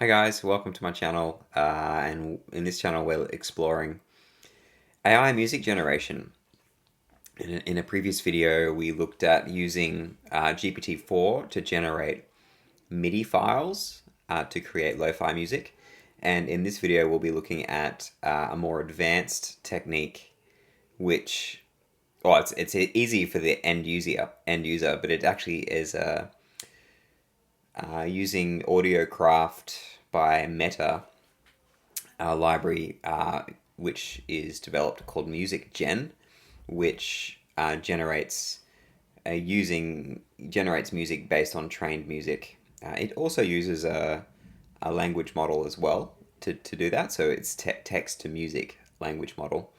Hi guys, welcome to my channel. And in this channel, we're exploring AI music generation. In a previous video, we looked at using GPT-4 to generate MIDI files to create lo-fi music. And in this video, we'll be looking at a more advanced technique, which, well, it's easy for the end user, but it actually is using AudioCraft by Meta, a library which is developed called Music Gen, which generates music based on trained music. It also uses a language model as well to do that. So it's text to music language model.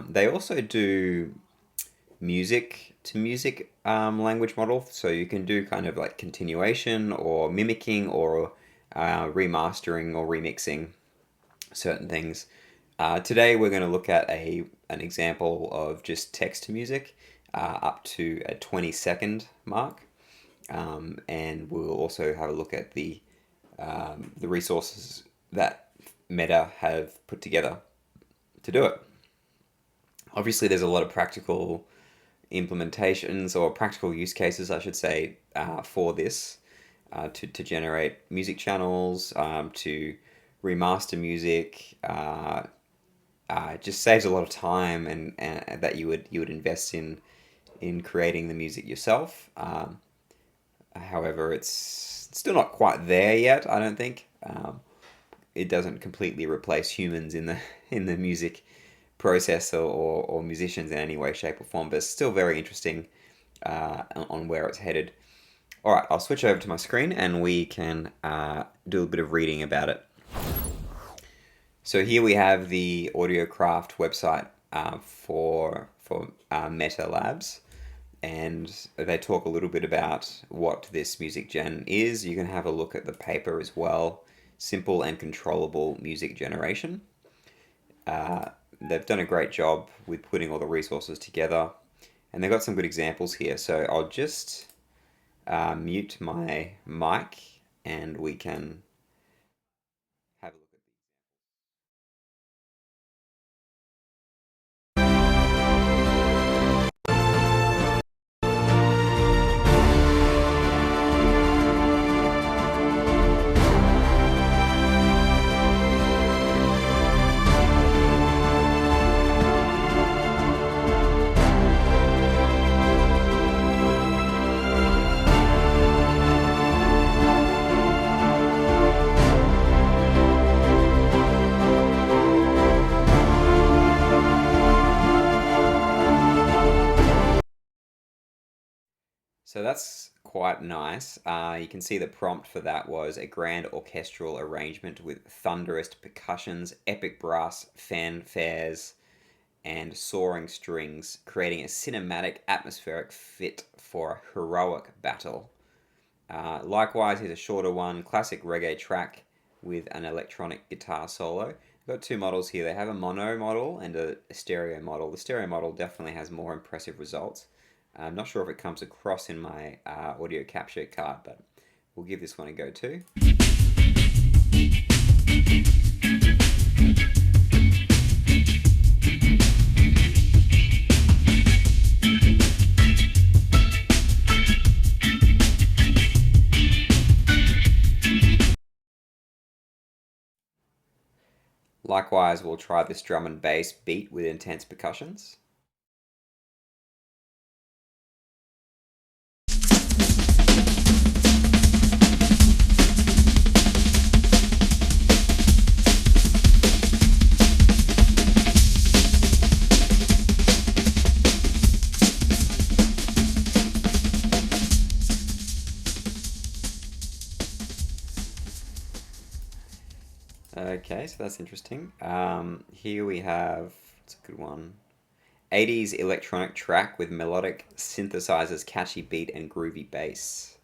They also do music to music language model, so you can do kind of like continuation or mimicking or remastering or remixing certain things. Today we're going to look at an example of just text to music up to a 20-second mark, and we'll also have a look at the resources that Meta have put together to do it. Obviously, there's a lot of practical implementations or practical use cases, I should say, for this to generate music channels, to remaster music. It just saves a lot of time and that you would invest in creating the music yourself. However, it's still not quite there yet, I don't think. It doesn't completely replace humans in the music process or musicians in any way, shape, or form, but it's still very interesting on where it's headed. All right, I'll switch over to my screen and we can do a bit of reading about it. So here we have the AudioCraft website for Meta Labs, and they talk a little bit about what this music gen is. You can have a look at the paper as well. Simple and controllable music generation. They've done a great job with putting all the resources together, and they've got some good examples here. So I'll just mute my mic and we can have a look at these. So that's quite nice. You can see the prompt for that was a grand orchestral arrangement with thunderous percussions, epic brass fanfares, and soaring strings, creating a cinematic atmospheric fit for a heroic battle. Likewise, here's a shorter one, classic reggae track with an electronic guitar solo. I've got two models here. They have a mono model and a stereo model. The stereo model definitely has more impressive results. I'm not sure if it comes across in my audio capture card, but we'll give this one a go too. Likewise, we'll try this drum and bass beat with intense percussions. Okay, so that's interesting. Here we have, it's a good one, 80s electronic track with melodic synthesizers, catchy beat, and groovy bass.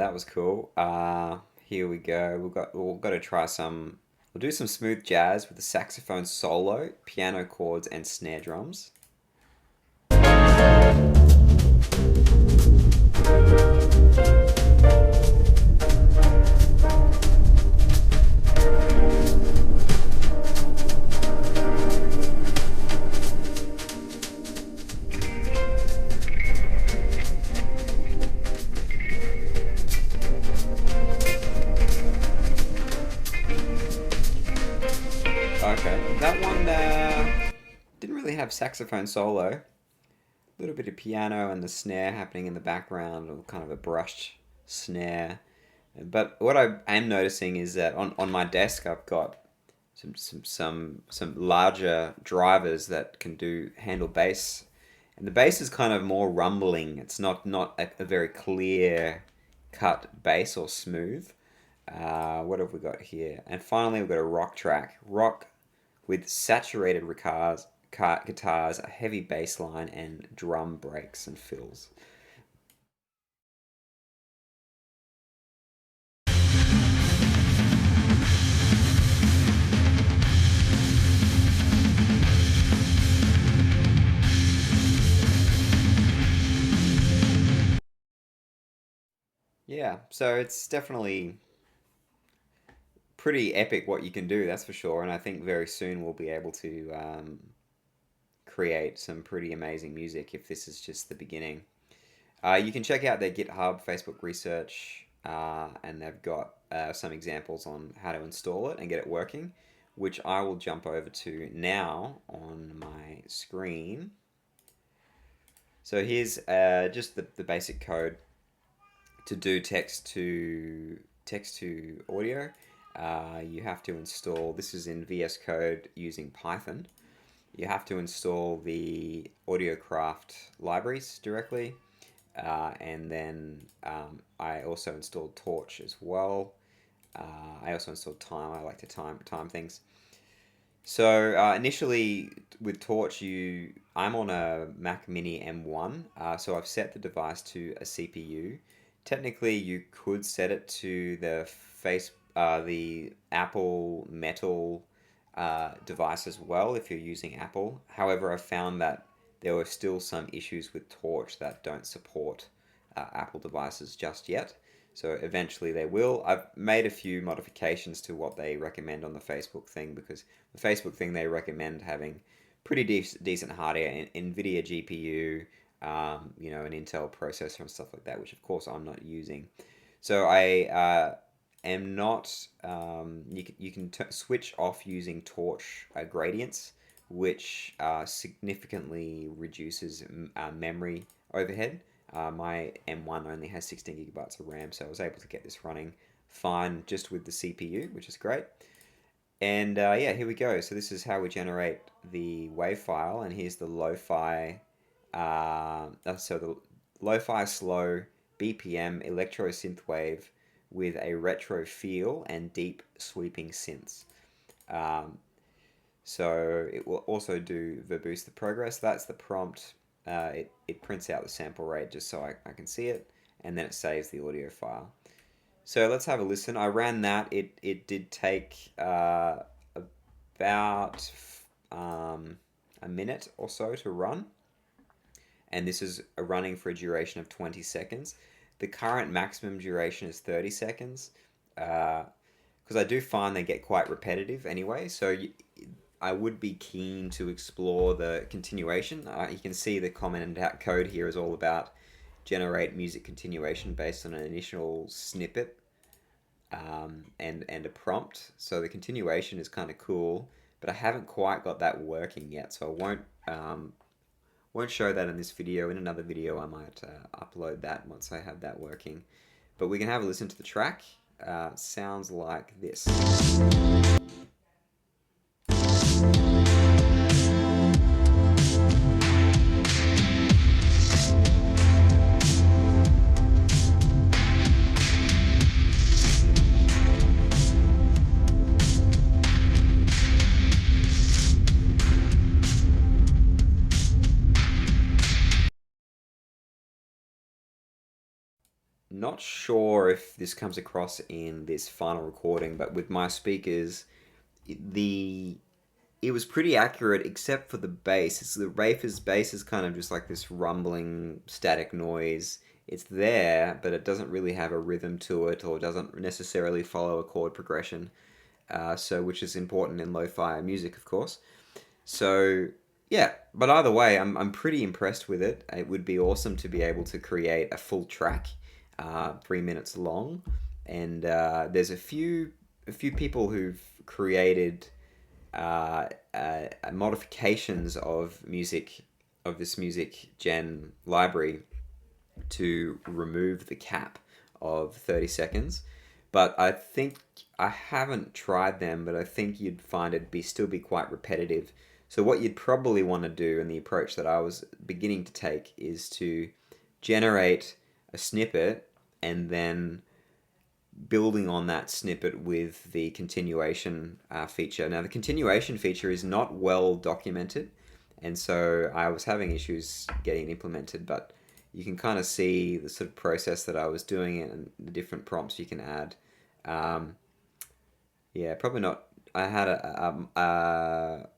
that was cool. Here we go. We've got to try some. We'll do some smooth jazz with the saxophone solo, piano chords, and snare drums. Okay, that one didn't really have saxophone solo. A little bit of piano and the snare happening in the background, or kind of a brushed snare. But what I am noticing is that on my desk I've got some larger drivers that can handle bass, and the bass is kind of more rumbling. It's not a very clear cut bass or smooth. What have we got here? And finally, we've got a rock track. Rock with saturated guitars, a heavy bass line, and drum breaks and fills. Yeah, so it's definitely pretty epic what you can do, that's for sure. And I think very soon we'll be able to create some pretty amazing music if this is just the beginning. You can check out their GitHub, Facebook research, and they've got some examples on how to install it and get it working, which I will jump over to now on my screen. So here's just the basic code to do text to audio. You have to install, this is in VS Code using Python. You have to install the AudioCraft libraries directly. And then I also installed Torch as well. I also installed Time. I like to time things. So initially with Torch, I'm on a Mac Mini M1, so I've set the device to a CPU. Technically, you could set it to the Apple Metal device as well if you're using Apple. However, I found that there were still some issues with Torch that don't support Apple devices just yet. So eventually they will. I've made a few modifications to what they recommend on the Facebook thing, because the Facebook thing, they recommend having pretty decent hardware, NVIDIA GPU, an Intel processor and stuff like that, which of course I'm not using. So I am not. You can switch off using Torch gradients, which significantly reduces memory overhead. My M1 only has 16 gigabytes of RAM, so I was able to get this running fine just with the CPU, which is great. And yeah, here we go. So this is how we generate the WAV file, and here's the lo-fi. So the lo-fi slow BPM electro synthwave with a retro feel and deep sweeping synths. So it will also do verbose the progress. That's the prompt. It prints out the sample rate just so I can see it, and then it saves the audio file. So let's have a listen. I ran that. It did take about a minute or so to run, and this is running for a duration of 20 seconds. The current maximum duration is 30 seconds, because I do find they get quite repetitive anyway, so I would be keen to explore the continuation. You can see the comment and code here is all about generate music continuation based on an initial snippet and a prompt. So the continuation is kind of cool, but I haven't quite got that working yet, so I won't show that in this video. In another video I might upload that once I have that working. But we can have a listen to the track. Sounds like this. not sure if this comes across in this final recording, but with my speakers, the it was pretty accurate except for the bass. It's the Rafer's bass is kind of just like this rumbling static noise. It's there, but it doesn't really have a rhythm to it, or doesn't necessarily follow a chord progression. So which is important in lo-fi music, of course. So yeah, but either way, I'm pretty impressed with it. It would be awesome to be able to create a full track, 3 minutes long, and there's a few people who've created modifications of this music gen library to remove the cap of 30 seconds. But I haven't tried them, but I think you'd find still be quite repetitive. So what you'd probably want to do, and the approach that I was beginning to take, is to generate a snippet and then building on that snippet with the continuation feature. Now, the continuation feature is not well documented, and so I was having issues getting it implemented, but you can kind of see the sort of process that I was doing and the different prompts you can add. Yeah, probably not. I had a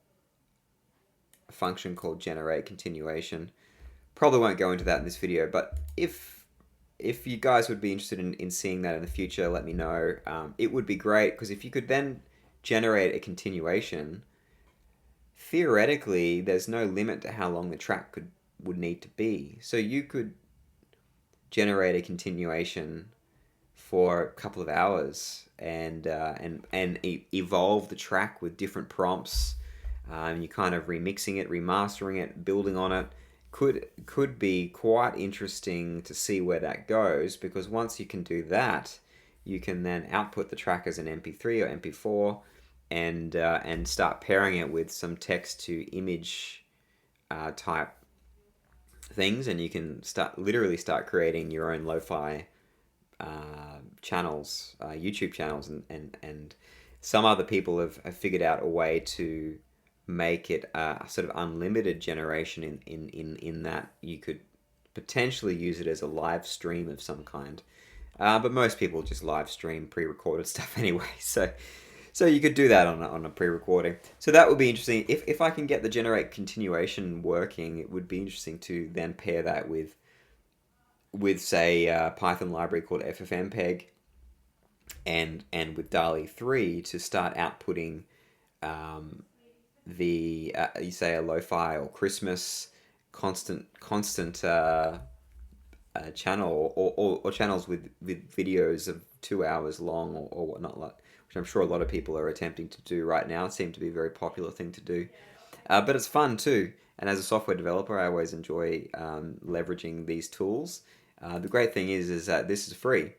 function called generate continuation. Probably won't go into that in this video, but if you guys would be interested in seeing that in the future, let me know. It would be great, because if you could then generate a continuation, theoretically, there's no limit to how long the track would need to be. So you could generate a continuation for a couple of hours and evolve the track with different prompts. You kind of remixing it, remastering it, building on it. Could be quite interesting to see where that goes, because once you can do that, you can then output the track as an MP3 or MP4 and start pairing it with some text to image type things, and you can literally start creating your own lo-fi channels, YouTube channels, and some other people have figured out a way to make it a sort of unlimited generation in that you could potentially use it as a live stream of some kind. But most people just live stream pre-recorded stuff anyway, so you could do that on a pre-recording. So that would be interesting. If I can get the generate continuation working, it would be interesting to then pair that with say a Python library called FFmpeg and with DALL-E 3 to start outputting you say a lo-fi or Christmas constant channel, or channels with videos of 2 hours long or whatnot, which I'm sure a lot of people are attempting to do right now. It seems to be a very popular thing to do, but it's fun too. And as a software developer, I always enjoy leveraging these tools. The great thing is that this is free.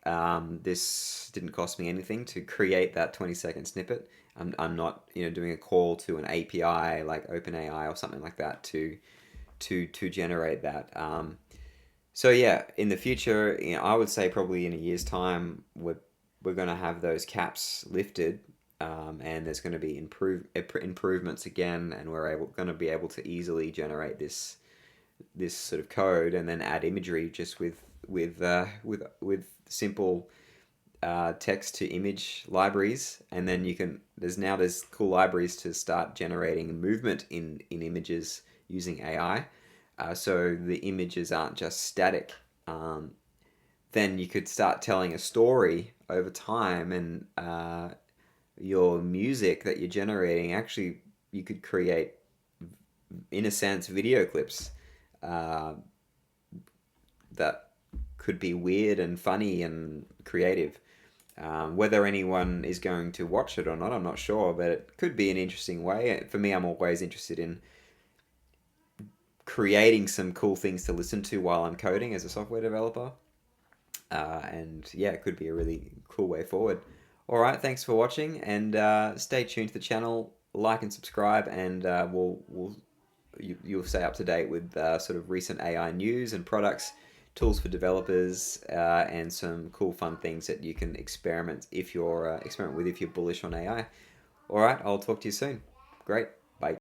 This didn't cost me anything to create that 20-second snippet. I'm not doing a call to an API like OpenAI or something like that to generate that. So yeah, in the future, I would say probably in a year's time, we're going to have those caps lifted, and there's going to be improvements again, and we're going to be able to easily generate this sort of code and then add imagery just with simple text to image libraries, and then there's cool libraries to start generating movement in images using AI, so the images aren't just static. Then you could start telling a story over time, and your music that you're generating, actually you could create, in a sense, video clips that could be weird and funny and creative. Whether anyone is going to watch it or not, I'm not sure, but it could be an interesting way. For me, I'm always interested in creating some cool things to listen to while I'm coding as a software developer. And yeah, it could be a really cool way forward. All right, thanks for watching, and stay tuned to the channel, like and subscribe, and you'll stay up to date with sort of recent AI news and products, tools for developers, and some cool fun things that you can experiment with if you're bullish on AI. All right, I'll talk to you soon. Great.